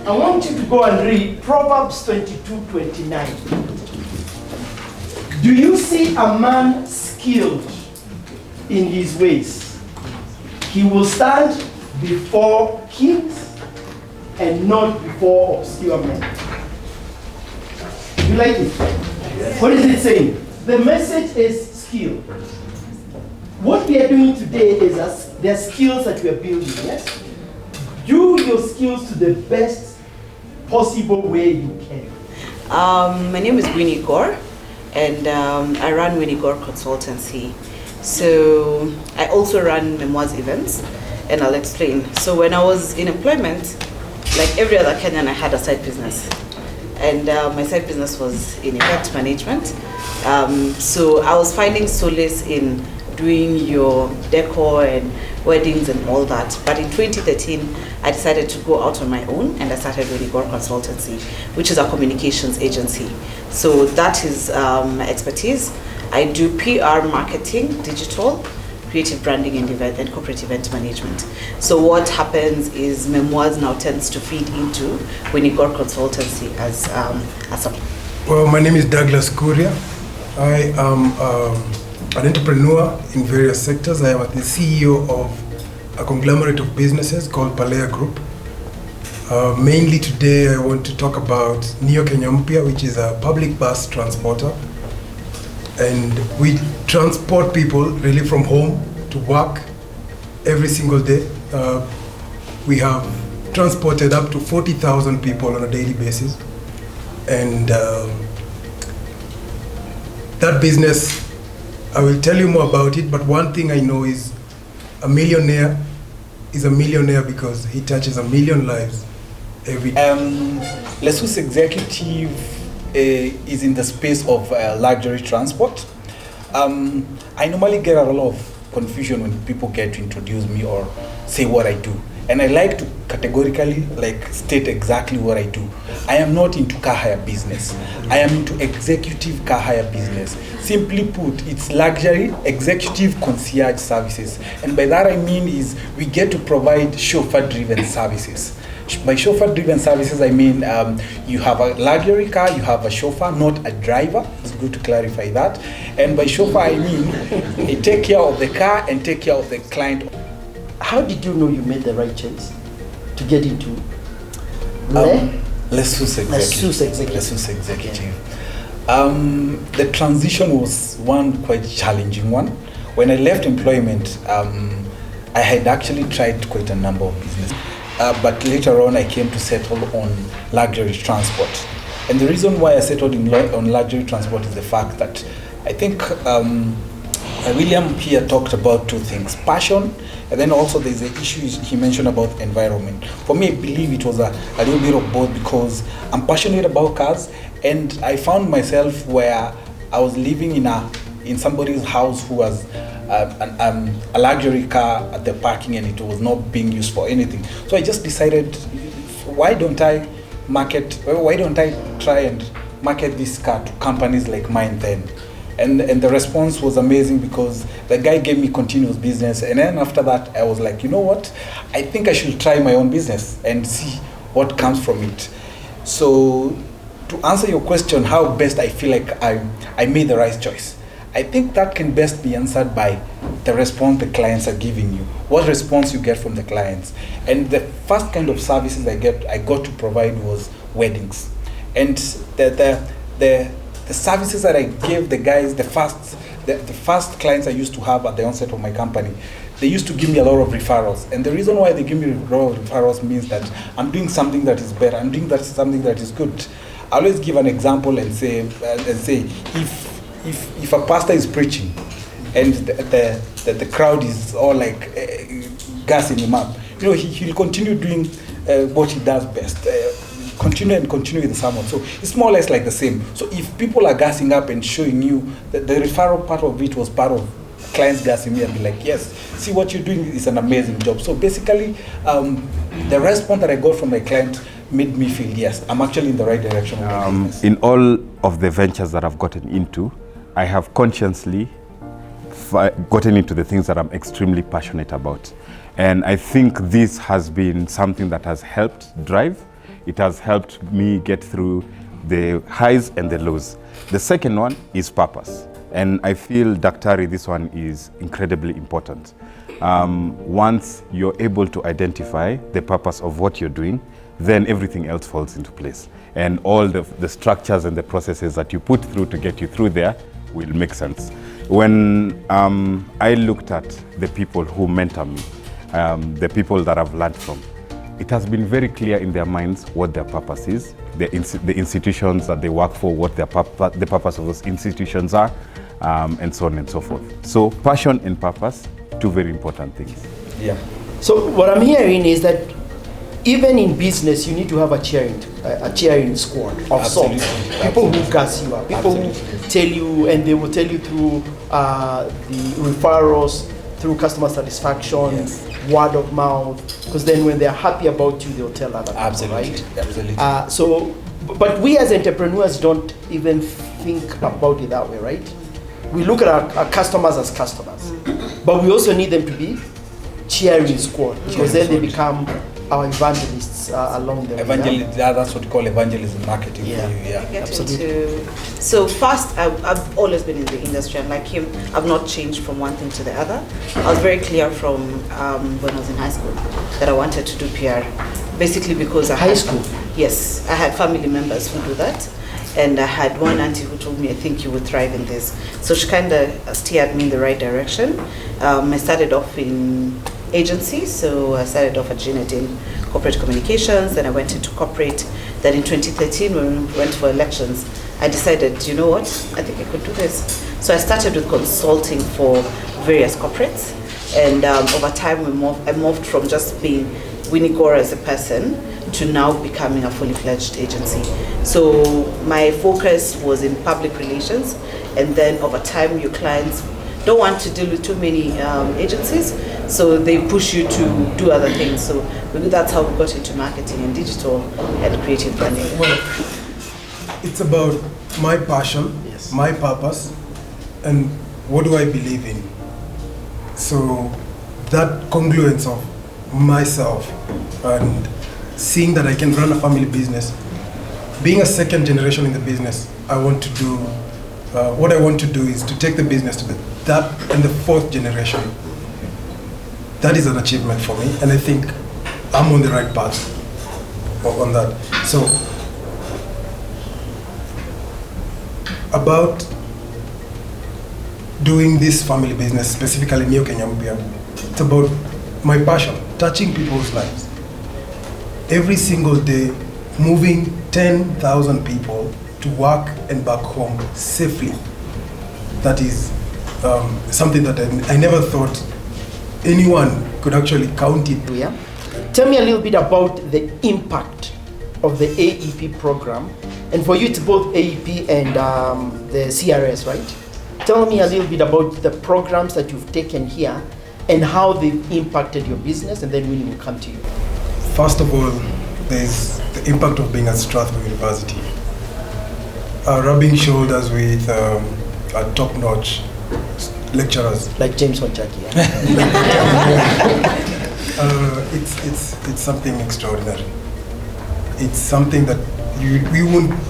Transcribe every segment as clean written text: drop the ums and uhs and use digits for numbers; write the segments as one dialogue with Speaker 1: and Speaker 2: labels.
Speaker 1: I want you to go and read Proverbs 22:29. Do you see a man skilled in his ways? He will stand before kings and not before obscure men. You like it? Yes. What is it saying? The message is skill. What we are doing today is there are skills that we are building, yes? Do your skills to the best possible way you can.
Speaker 2: My name is Winnie Gore, and I run Winnie Gore Consultancy. So I also run Memoirs events, and I'll explain. So when I was in employment, like every other Kenyan, I had a side business. And my side business was in event management. So I was finding solace in doing your decor and weddings and all that. But in 2013, I decided to go out on my own, and I started Winnie Gore Consultancy, which is a communications agency. So that is my expertise. I do PR, marketing, digital, creative branding, and corporate event management. So what happens is Memoirs now tends to feed into Winnie Gore Consultancy as a.
Speaker 3: Well, my name is Douglas Kuria. I am an entrepreneur in various sectors. I am the CEO of a conglomerate of businesses called Palea Group. Mainly today I want to talk about Neo Kenya Mpya, which is a public bus transporter. And we transport people really from home to work every single day. We have transported up to 40,000 people on a daily basis. And that business, I will tell you more about it, but one thing I know is a millionaire is a millionaire because he touches a million lives every day.
Speaker 4: Lesus Executive is in the space of luxury transport. I normally get a lot of confusion when people get to introduce me or say what I do. And I like to categorically state exactly what I do. I am not into car hire business. I am into executive car hire business. Simply put, it's luxury executive concierge services. And by that I mean is we get to provide chauffeur-driven services. By chauffeur-driven services, I mean you have a luxury car, you have a chauffeur, not a driver. It's good to clarify that. And by chauffeur, I mean you take care of the car and take care of the client.
Speaker 1: How did you know you made the right choice to get into
Speaker 4: Lesus Executive? The transition was one quite challenging one. When I left employment, I had actually tried quite a number of businesses. But later on, I came to settle on luxury transport. And the reason why I settled on luxury transport is the fact that I think William here talked about two things: passion, and then also there's the issue he mentioned about environment. For me, I believe it was a little bit of both, because I'm passionate about cars, and I found myself where I was living in somebody's house who was a luxury car at the parking, and it was not being used for anything. So I just decided, why don't I try and market this car to companies like mine then? And the response was amazing, because the guy gave me continuous business. And then after that, I was like, you know what? I think I should try my own business and see what comes from it. So to answer your question, how best I feel like I made the right choice, I think that can best be answered by the response the clients are giving you. What response you get from the clients. And the first kind of services I got to provide was weddings. And the services that I gave the guys, the first clients I used to have at the onset of my company, they used to give me a lot of referrals. And the reason why they give me a lot of referrals means that I'm doing something that is better. I'm doing something that is good. I always give an example and say if a pastor is preaching and the crowd is all like gassing him up, he'll continue doing what he does best. Continue with the sermon. So it's more or less like the same. So if people are gassing up and showing you that the referral part of it was part of clients gassing me and be like, yes, see what you're doing is an amazing job. So basically, the response that I got from my client made me feel, yes, I'm actually in the right direction.
Speaker 5: In all of the ventures that I've gotten into, I have consciously gotten into the things that I'm extremely passionate about. And I think this has been something that has helped drive It has helped me get through the highs and the lows. The second one is purpose. And I feel, Daktari, this one is incredibly important. Once you're able to identify the purpose of what you're doing, then everything else falls into place. And all the structures and the processes that you put through to get you through there will make sense. When I looked at the people who mentor me, the people that I've learned from, it has been very clear in their minds what their purpose is, the institutions that they work for, what the purpose of those institutions are, and so on and so forth. So passion and purpose, two very important things.
Speaker 4: Yeah.
Speaker 1: So what I'm hearing is that even in business, you need to have a cheering squad of sorts. People who gas you up, people who tell you, and they will tell you through the referrals, through customer satisfaction, word of mouth, because then when they're happy about you, they'll tell other people, right?
Speaker 4: Absolutely.
Speaker 1: But we as entrepreneurs don't even think about it that way, right? We look at our customers as customers, but we also need them to be cheering squad, because then they become our evangelists along the way.
Speaker 4: That's what we call evangelism marketing.
Speaker 1: Absolutely.
Speaker 2: So first, I've always been in the industry, and like him, I've not changed from one thing to the other. I was very clear from when I was in high school that I wanted to do PR, basically because I had school. Yes, I had family members who do that, and I had one auntie who told me, "I think you would thrive in this." So she kind of steered me in the right direction. I started off in agency, so I started off at Gnet in corporate communications, then I went into corporate. Then in 2013, when we went for elections, I decided, you know what, I think I could do this. So I started with consulting for various corporates, and over time I moved from just being Winnie Gore as a person to now becoming a fully fledged agency. So my focus was in public relations, and then over time your clients don't want to deal with too many agencies, so they push you to do other things. So that's how we got into marketing and digital and creative branding.
Speaker 3: Well, it's about my passion, my purpose, and what do I believe in. So that congruence of myself and seeing that I can run a family business, being a second generation in the business, I want to do, what I want to do is to take the business to that and the fourth generation. That is an achievement for me, and I think I'm on the right path on that. So, about doing this family business, specifically Neo Kenya Mpya, it's about my passion, touching people's lives. Every single day, moving 10,000 people to work and back home safely. That is something that I never thought anyone could actually count it.
Speaker 1: Yeah. Tell me a little bit about the impact of the AEP program. And for you, it's both AEP and the CRS, right? Tell me a little bit about the programs that you've taken here and how they've impacted your business, and then we will come to you.
Speaker 3: First of all, there's the impact of being at Strathmore University. Rubbing shoulders with top-notch lecturers.
Speaker 1: Like James Wanchaki.
Speaker 3: It's something extraordinary. It's something that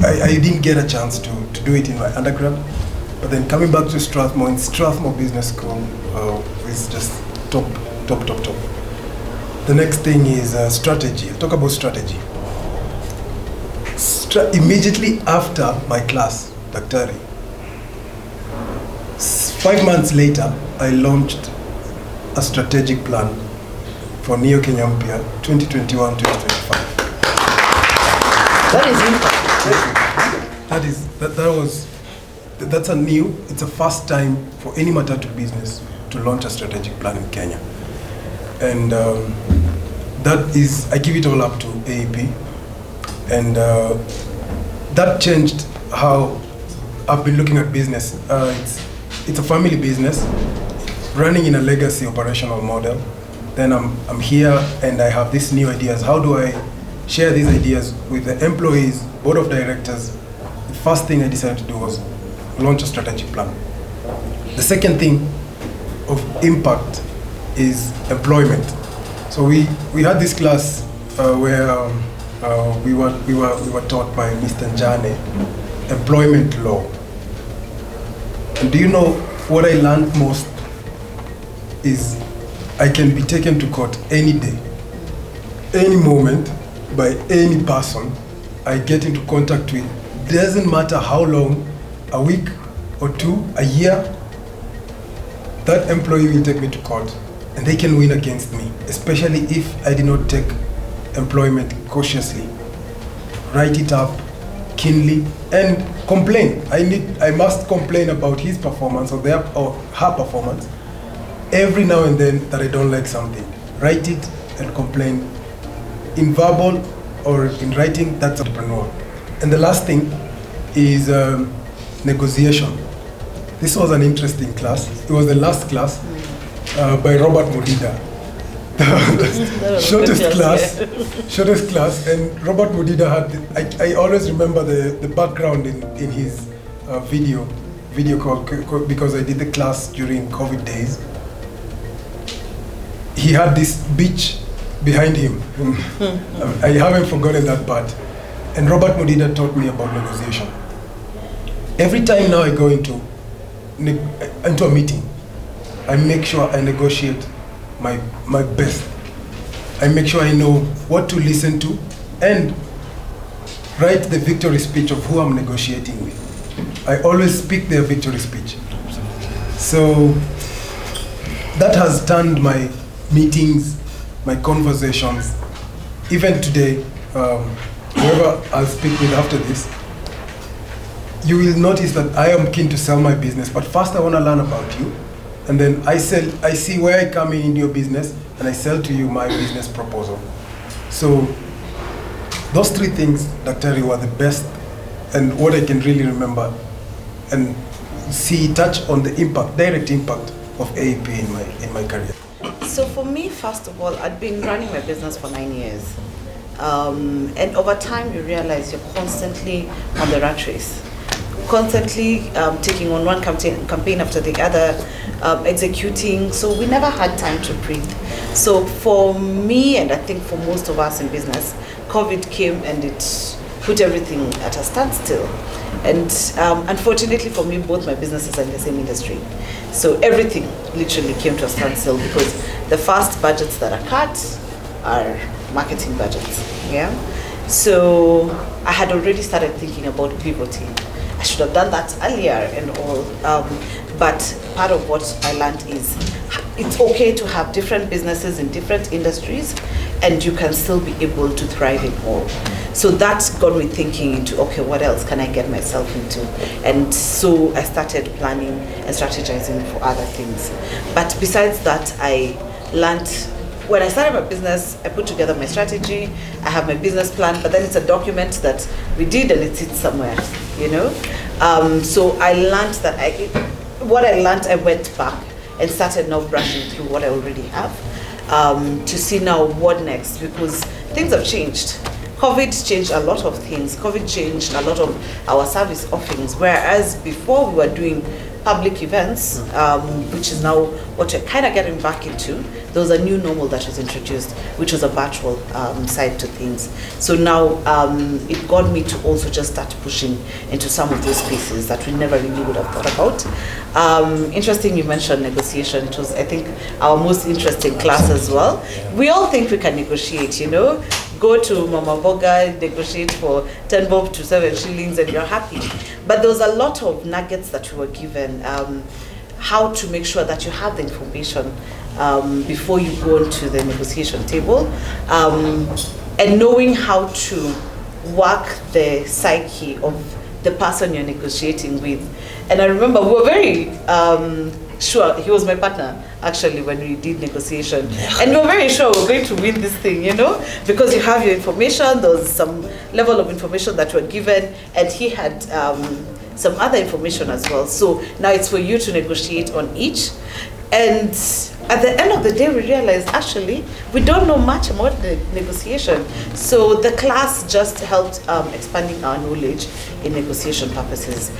Speaker 3: I didn't get a chance to do it in my undergrad, but then coming back to Strathmore, in Strathmore Business School, is just top. The next thing is strategy. I'll talk about strategy. Immediately after my class, Daktari, 5 months later, I launched a strategic plan for Neo Kenya Mpya 2021-2025.
Speaker 1: That is
Speaker 3: That's it's a first time for any matatu business to launch a strategic plan in Kenya. And that is, I give it all up to AEP. And that changed how I've been looking at business. It's a family business running in a legacy operational model. Then I'm here and I have these new ideas. How do I share these ideas with the employees, board of directors? The first thing I decided to do was launch a strategic plan. The second thing of impact is employment. So we had this class where we were taught by Mr. Njane employment law. And do you know what I learned most is I can be taken to court any day, any moment, by any person I get into contact with. Doesn't matter how long, a week or two, a year, that employee will take me to court and they can win against me, especially if I did not take employment cautiously. Write it up keenly and complain. I must complain about his performance or her performance every now and then that I don't like something. Write it and complain in verbal or in writing. That's entrepreneur. And the last thing is negotiation. This was an interesting class. It was the last class by Robert Mudida. Shortest class, and Robert Mudida had, I always remember the background in his video call, because I did the class during COVID days. He had this beach behind him. I haven't forgotten that part. And Robert Mudida taught me about negotiation. Every time now I go into a meeting, I make sure I negotiate my best. I make sure I know what to listen to and write the victory speech of who I'm negotiating with. I always speak their victory speech. So that has turned my meetings, my conversations. Even today, whoever I'll speak with after this, you will notice that I am keen to sell my business, but first I want to learn about you. And then I see where I come in your business, and I sell to you my business proposal. So those three things, Dr. were the best, and what I can really remember and touch on the impact, direct impact of AEP in my career.
Speaker 2: So for me, first of all, I'd been running my business for 9 years. And over time, you realize you're constantly on the rat race. Constantly taking on one campaign after the other, executing, so we never had time to breathe. So for me, and I think for most of us in business, COVID came and it put everything at a standstill. And unfortunately for me, both my businesses are in the same industry. So everything literally came to a standstill because the first budgets that are cut are marketing budgets, yeah? So I had already started thinking about pivoting. I should have done that earlier and all, but part of what I learned is it's okay to have different businesses in different industries and you can still be able to thrive in all. So that got me thinking into, okay, what else can I get myself into? And so I started planning and strategizing for other things. But besides that, I learned, when I started my business, I put together my strategy, I have my business plan, but then it's a document that we did and it sits somewhere, you know? So I learned that I went back and started now brushing through what I already have to see now what next, because things have changed. COVID changed a lot of things. COVID changed a lot of our service offerings, whereas before we were doing public events, which is now what we're kind of getting back into. There was a new normal that was introduced, which was a virtual side to things. So now it got me to also just start pushing into some of those spaces that we never really would have thought about. Interesting you mentioned negotiation. It was, I think, our most interesting class as well. We all think we can negotiate, you know. Go to Mama Boga, negotiate for 10 bob to 7 shillings and you're happy. But there was a lot of nuggets that we were given, how to make sure that you have the information before you go into the negotiation table, and knowing how to work the psyche of the person you're negotiating with. And I remember we were very sure, he was my partner actually when we did negotiation, and we were very sure we were going to win this thing, you know, because you have your information, there was some level of information that were given, and he had some other information as well. So now it's for you to negotiate on each. And at the end of the day, we realized actually we don't know much about the negotiation. So the class just helped expanding our knowledge in negotiation purposes.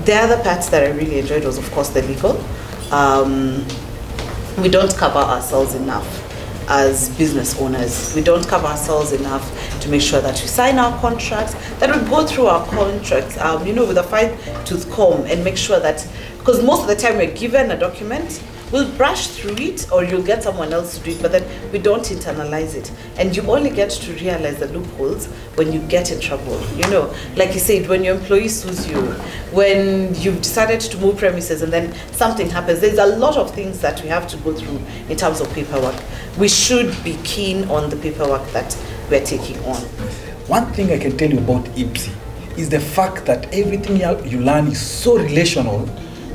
Speaker 2: The other parts that I really enjoyed was, of course, the legal. We don't cover ourselves enough. as business owners. We don't cover ourselves enough to make sure that we sign our contracts, that we go through our contracts, with a fine-tooth comb and make sure that, because most of the time we're given a document, we'll brush through it or you'll get someone else to do it, but then we don't internalize it. And you only get to realize the loopholes when you get in trouble. Like you said, when your employee sues you, when you've decided to move premises and then something happens, there's a lot of things that we have to go through in terms of paperwork. We should be keen on the paperwork that we're taking on.
Speaker 4: One thing I can tell you about IPSI is the fact that everything you learn is so relational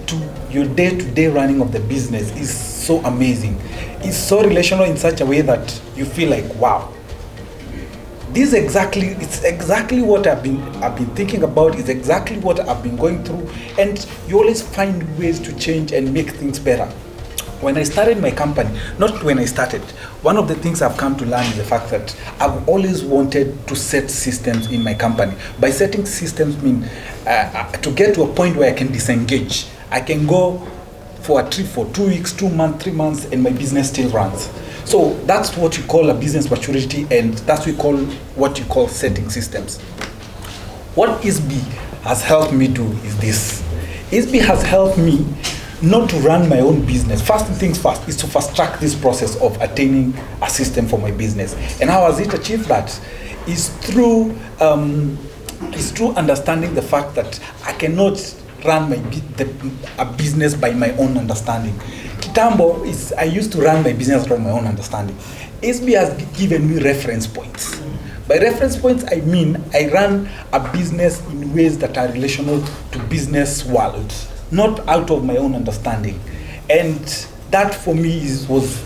Speaker 4: to your day-to-day running of the business. Is so amazing. It's so relational in such a way that you feel like, wow, it's exactly what I've been thinking about, it's exactly what I've been going through, and you always find ways to change and make things better. When I started my company, one of the things I've come to learn is the fact that I've always wanted to set systems in my company. By setting systems mean to get to a point where I can disengage. I can go for a trip for 2 weeks, 2 months, 3 months, and my business still runs. So that's what you call a business maturity, and that's what you call setting systems. What ISB has helped me do is this. ISB has helped me not to run my own business. First things first is to fast track this process of attaining a system for my business. And how has it achieved that? Is through understanding the fact that I cannot run a business by my own understanding. Kitambo I used to run my business from my own understanding. SB has given me reference points. By reference points, I mean I run a business in ways that are relational to business world, not out of my own understanding. And that for me was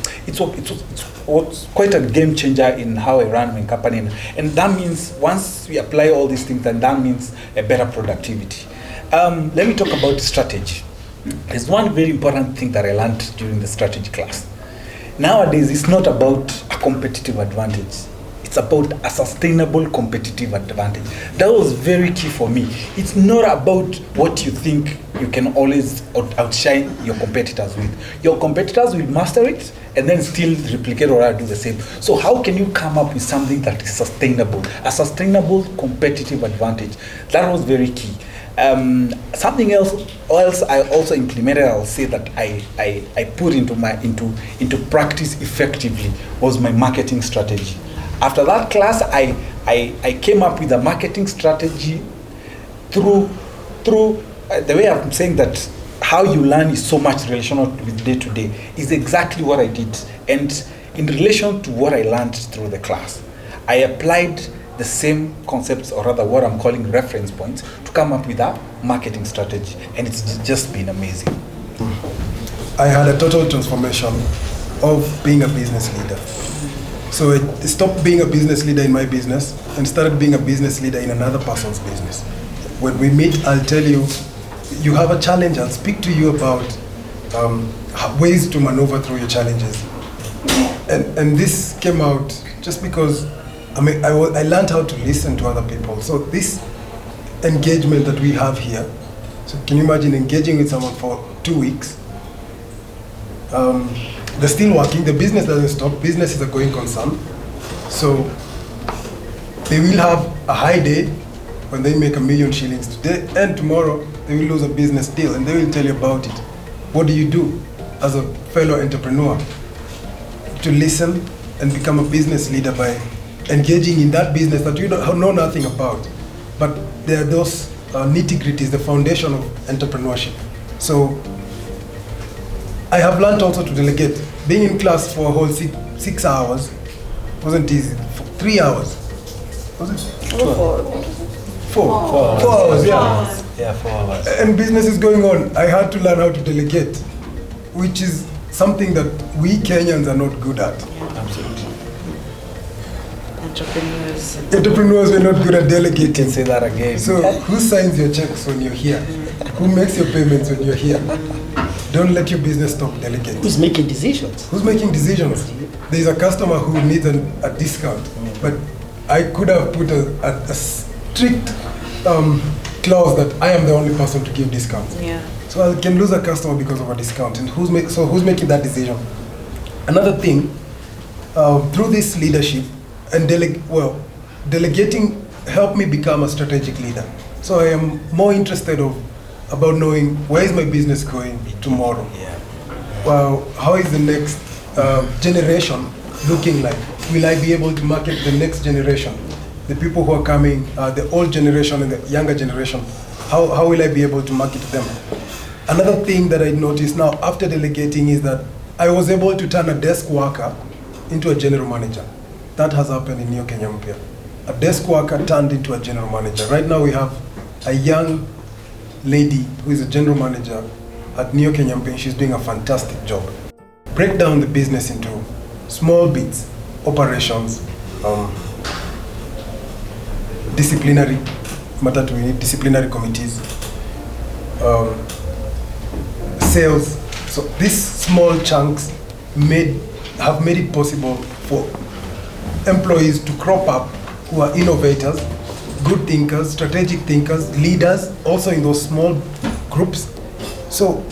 Speaker 4: quite a game changer in how I run my company. And that means once we apply all these things, then that means a better productivity. Let me talk about strategy. There's one very important thing that I learned during the strategy class. Nowadays, it's not about a competitive advantage. It's about a sustainable competitive advantage. That was very key for me. It's not about what you think you can always outshine your competitors with. Your competitors will master it and then still replicate or do the same. So how can you come up with something that is sustainable? A sustainable competitive advantage. That was very key. Something else I also implemented, I'll say that I put into practice effectively was my marketing strategy. After that class, I came up with a marketing strategy through the way I'm saying that how you learn is so much relational with day to day is exactly what I did. And in relation to what I learned through the class, I applied the same concepts, or rather what I'm calling reference points, to come up with a marketing strategy. And it's just been amazing.
Speaker 3: I had a total transformation of being a business leader. So I stopped being a business leader in my business and started being a business leader in another person's business. When we meet, I'll tell you, you have a challenge, I'll speak to you about ways to maneuver through your challenges. And this came out just because I learned how to listen to other people. So this engagement that we have here, so can you imagine engaging with someone for 2 weeks? They're still working, the business doesn't stop, business is a going concern. So they will have a high day when they make 1 million shillings today, and tomorrow they will lose a business deal and they will tell you about it. What do you do as a fellow entrepreneur? To listen and become a business leader by engaging in that business that you don't know nothing about. But there are those nitty-gritties, the foundation of entrepreneurship. So I have learned also to delegate. Being in class for a whole 6 hours wasn't easy. 3 hours. Was it? 4 hours, yeah.
Speaker 4: Yeah, 4 hours.
Speaker 3: And business is going on. I had to learn how to delegate, which is something that we Kenyans are not good at.
Speaker 4: Absolutely.
Speaker 3: Entrepreneurs are not good at delegating.
Speaker 4: You can say that again.
Speaker 3: So who signs your checks when you're here? Who makes your payments when you're here? Don't let your business stop delegating.
Speaker 1: Who's making decisions?
Speaker 3: Who's making decisions? There's a customer who needs a discount, but I could have put a strict clause that I am the only person to give discounts.
Speaker 2: Yeah.
Speaker 3: So I can lose a customer because of a discount. And who's making that decision? Another thing, through this leadership and delegating helped me become a strategic leader. So I am more interested about knowing where is my business going tomorrow. Well, how is the next generation looking like? Will I be able to market the next generation? The people who are coming, the old generation and the younger generation, how will I be able to market to them? Another thing that I noticed now after delegating is that I was able to turn a desk worker into a general manager. That has happened in New Kenya Mpya. A desk worker turned into a general manager. Right now we have a young lady who is a general manager at New Kenya Mpya. She's doing a fantastic job. Break down the business into small bits, operations, disciplinary, disciplinary committees, sales. So these small chunks have made it possible for employees to crop up who are innovators, good thinkers, strategic thinkers, leaders, also in those small groups. So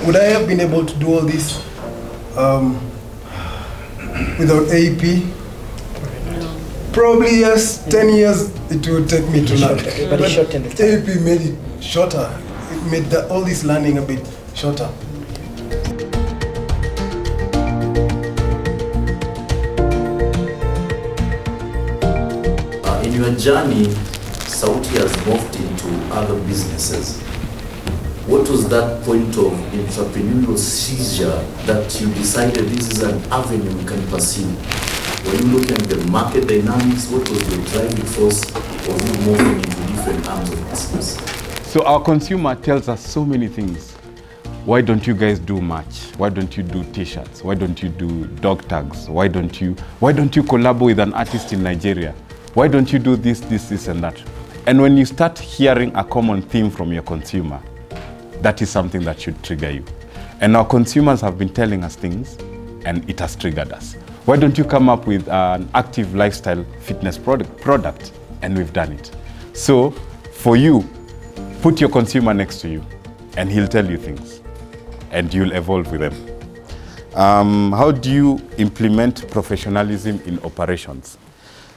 Speaker 3: would I have been able to do all this without AEP? Probably yes, 10 years it would take me to learn.
Speaker 1: But it shortened the time.
Speaker 3: AEP made it shorter. It made all this learning a bit shorter.
Speaker 6: In your journey, Sauti has moved into other businesses. What was that point of entrepreneurial seizure that you decided this is an avenue we can pursue? Were you looking at the market dynamics? What was your driving force? Or were you moving into different arms of business?
Speaker 5: So our consumer tells us so many things. Why don't you guys do merch? Why don't you do t-shirts? Why don't you do dog tags? Why don't you collab with an artist in Nigeria? Why don't you do this, and that? And when you start hearing a common theme from your consumer, that is something that should trigger you. And our consumers have been telling us things, and it has triggered us. Why don't you come up with an active lifestyle fitness product? And we've done it. So for you, put your consumer next to you, and he'll tell you things, and you'll evolve with them. How do you implement professionalism in operations?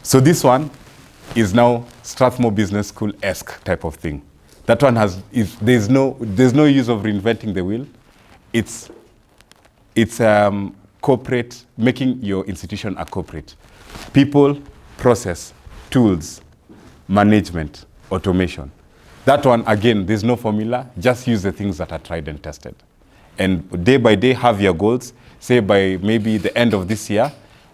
Speaker 5: So this one is now Strathmore Business School-esque type of thing. That one there's no use of reinventing the wheel. It's corporate, making your institution a corporate. People, process, tools, management, automation. That one, again, there's no formula. Just use the things that are tried and tested. And day by day, have your goals. Say by maybe the end of this year,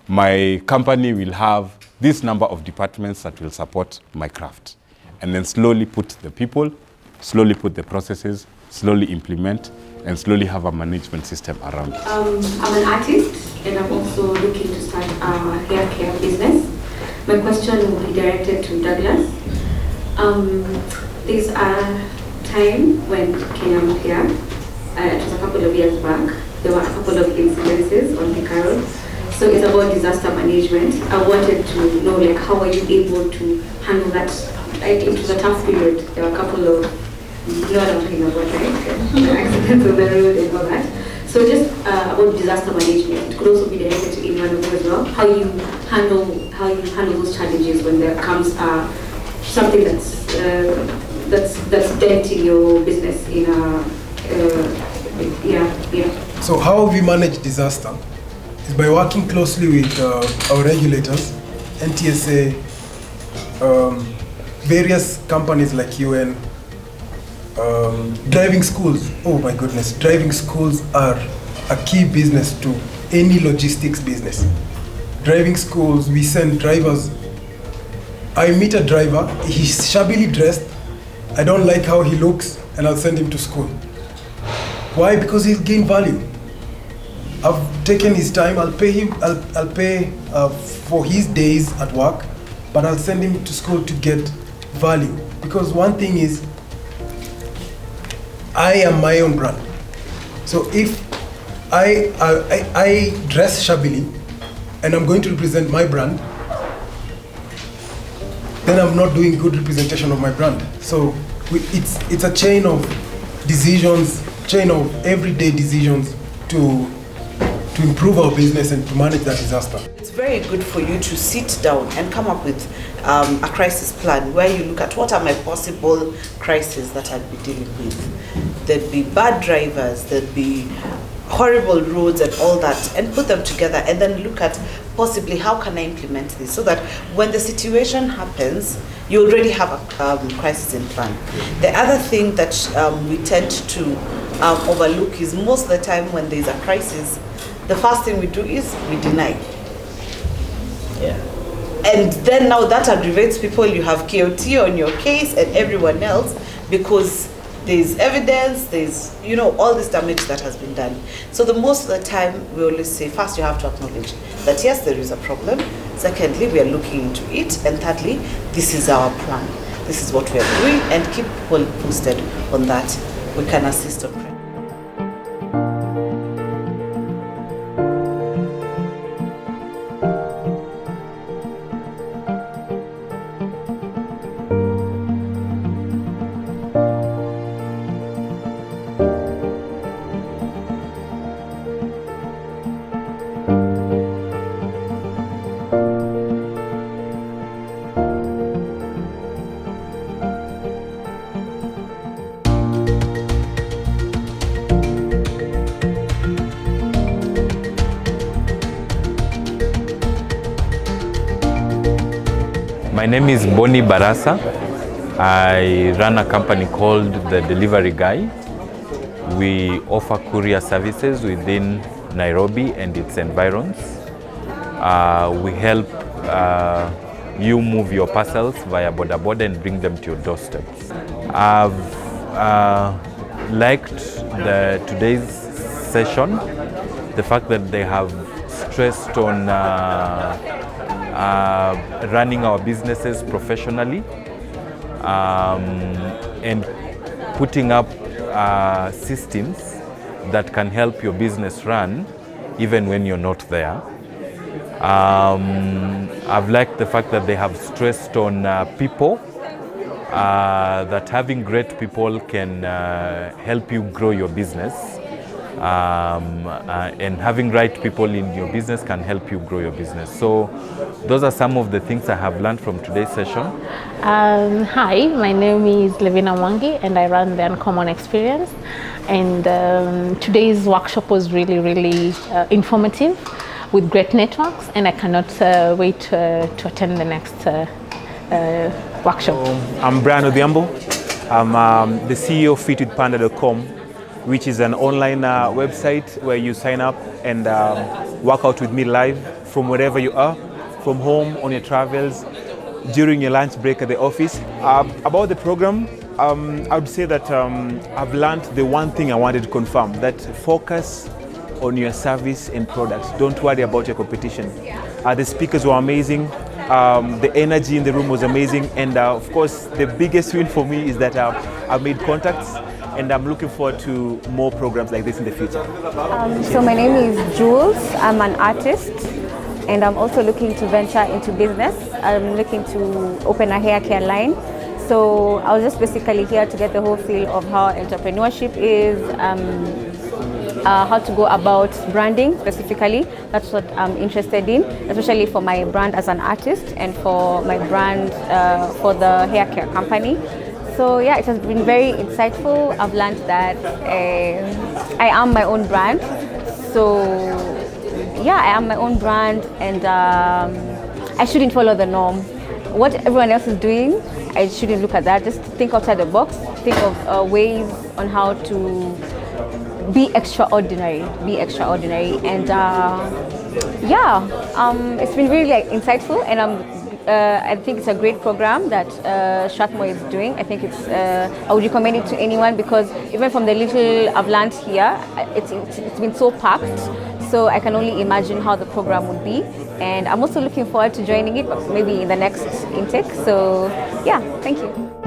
Speaker 5: my company will have this number of departments that will support my craft. And then slowly put the people, slowly put the processes, slowly implement, and slowly have a management system around it.
Speaker 7: I'm an artist, and I'm also looking to start a hair care business. My question will be directed to Douglas. There's a time when Kenya Mpya, it was a couple of years back, there were a couple of incidences on the road. So it's about disaster management. I wanted to know, like, how are you able to handle that? Like, it was a tough period. There were a couple of, you know what I'm talking about, right? Accidents on the road and all that. So just about disaster management. It could also be directed to anyone of you as well. How you handle those challenges when there comes something that's denting your business in a
Speaker 3: So how we manage disaster is by working closely with our regulators, NTSA, various companies like UN, driving schools. Oh my goodness, driving schools are a key business to any logistics business. Driving schools, we send drivers. I meet a driver, he's shabbily dressed, I don't like how he looks, and I'll send him to school. Why? Because he'll gain value. I've taken his time, I'll pay him, I'll pay for his days at work, but I'll send him to school to get value. Because one thing is, I am my own brand. So if I dress shabbily and I'm going to represent my brand, then I'm not doing good representation of my brand. So it's a chain of decisions, chain of everyday decisions to to improve our business and to manage that disaster.
Speaker 2: It's very good for you to sit down and come up with a crisis plan where you look at what are my possible crises that I'd be dealing with. There'd be bad drivers, there'd be horrible roads and all that, and put them together and then look at possibly how can I implement this so that when the situation happens, you already have a crisis in plan. The other thing that we tend to overlook is most of the time when there's a crisis, the first thing we do is we deny. Yeah. And then now that aggravates people. You have KOT on your case and everyone else because there's evidence, there's, all this damage that has been done. So the most of the time we always say, first you have to acknowledge that yes, there is a problem. Secondly, we are looking into it. And thirdly, this is our plan. This is what we are doing, and keep people posted on that. We can assist on that.
Speaker 8: My name is Boni Barasa. I run a company called The Delivery Guy. We offer courier services within Nairobi and its environs. We help you move your parcels via boda boda and bring them to your doorstep. I've liked today's session, the fact that they have stressed on running our businesses professionally and putting up systems that can help your business run even when you're not there. I've liked the fact that they have stressed on people, that having great people can help you grow your business. And having right people in your business can help you grow your business. So those are some of the things I have learned from today's session.
Speaker 9: Hi, my name is Levina Mwangi and I run the Uncommon Experience. And today's workshop was really, really informative with great networks, and I cannot wait to attend the next workshop.
Speaker 10: I'm Brian Odhiambo. I'm the CEO of fitwithpanda.com, which is an online website where you sign up and work out with me live from wherever you are, from home, on your travels, during your lunch break at the office. About the program, I would say that I've learned the one thing I wanted to confirm, that focus on your service and products. Don't worry about your competition. The speakers were amazing. The energy in the room was amazing. And of course, the biggest win for me is that I've made contacts, and I'm looking forward to more programs like this in the future.
Speaker 11: So my name is Jules. I'm an artist, and I'm also looking to venture into business. I'm looking to open a hair care line. So I was just basically here to get the whole feel of how entrepreneurship is, how to go about branding specifically. That's what I'm interested in, especially for my brand as an artist and for my brand for the hair care company. So yeah, it has been very insightful. I've learned that I am my own brand. So yeah, I am my own brand, and I shouldn't follow the norm. What everyone else is doing, I shouldn't look at that. Just think outside the box. Think of ways on how to be extraordinary. And yeah, it's been really insightful, and I think it's a great program that Strathmore is doing. I think I would recommend it to anyone, because even from the little I've learned here, it's been so packed. So I can only imagine how the program would be. And I'm also looking forward to joining it, maybe in the next intake. So yeah, thank you.